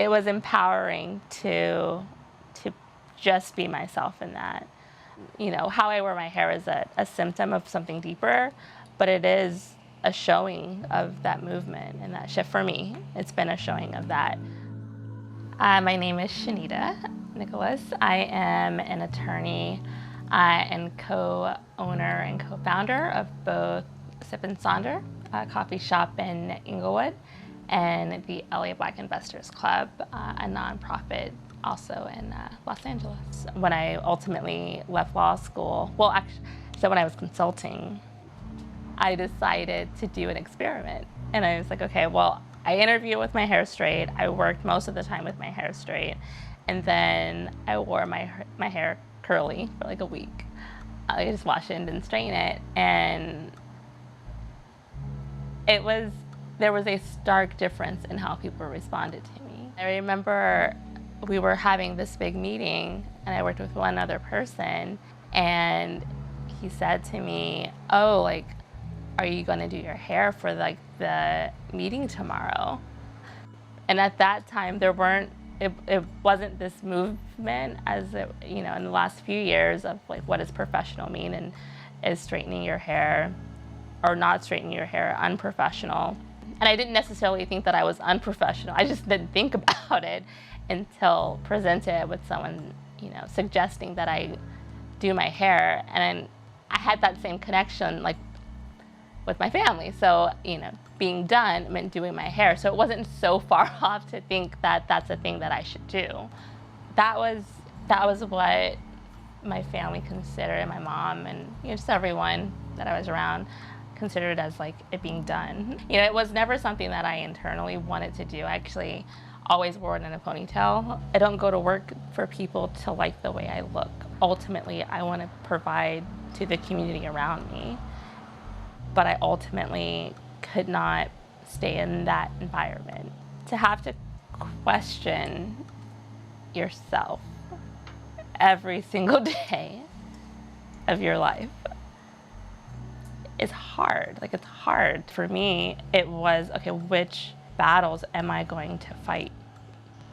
it was empowering to just be myself in that. You know, how I wear my hair is a symptom of something deeper, but it is a showing of that movement and that shift for me. It's been a showing of that. My name is Shanita Nicholas. I am an attorney and co-owner and co-founder of both Sip and Sonder, a coffee shop in Inglewood, and the LA Black Investors Club, a nonprofit also in Los Angeles. When I ultimately left law school, well, actually, so when I was consulting, I decided to do an experiment. And I was like, okay, well, I interviewed with my hair straight. I worked most of the time with my hair straight. And then I wore my hair curly for like a week. I just wash it and didn't straighten it. And there was a stark difference in how people responded to me. I remember we were having this big meeting and I worked with one other person, and he said to me, oh, like, are you gonna do your hair for like the meeting tomorrow? And at that time it wasn't this movement as it, you know, in the last few years of like, what does professional mean, and is straightening your hair or not straightening your hair unprofessional? And I didn't necessarily think that I was unprofessional. I just didn't think about it until presented with someone, you know, suggesting that I do my hair. And I had that same connection like with my family. So, you know, being done meant doing my hair. So it wasn't so far off to think that that's a thing that I should do. That was what my family considered, and my mom and, you know, just everyone that I was around considered as like it being done. You know, it was never something that I internally wanted to do. I actually always wore it in a ponytail. I don't go to work for people to like the way I look. Ultimately, I want to provide to the community around me, but I ultimately could not stay in that environment. To have to question yourself every single day of your life is hard. Like, it's hard. For me, it was, okay, which battles am I going to fight?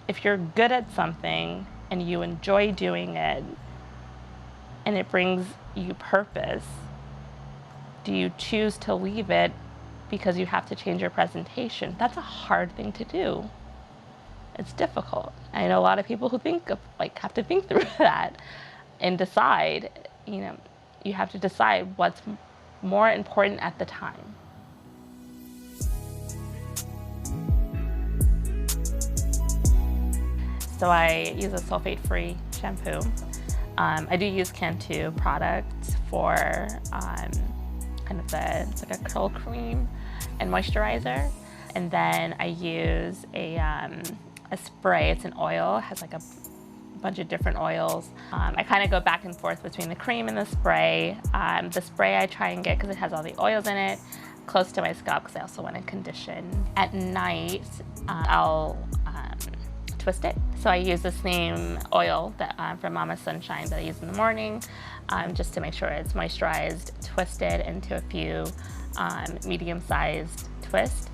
If you're good at something and you enjoy doing it and it brings you purpose, do you choose to leave it because you have to change your presentation? That's a hard thing to do. It's difficult. I know a lot of people who have to think through that and decide, you know, you have to decide what's more important at the time. So I use a sulfate-free shampoo. I do use Cantu products for kind of it's like a curl cream and moisturizer. And then I use a spray. It's an oil, it has like a bunch of different oils. I kind of go back and forth between the cream and the spray. The spray I try and get, because it has all the oils in it, close to my scalp, because I also want to condition. At night, I'll twist it. So I use the same oil that from Mama Sunshine that I use in the morning, just to make sure it's moisturized, twisted into a few medium-sized twists,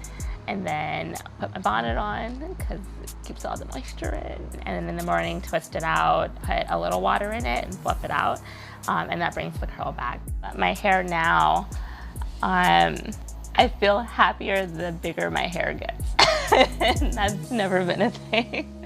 and then put my bonnet on because it keeps all the moisture in. And then in the morning, twist it out, put a little water in it and fluff it out, and that brings the curl back. My hair now, I feel happier the bigger my hair gets. And that's never been a thing.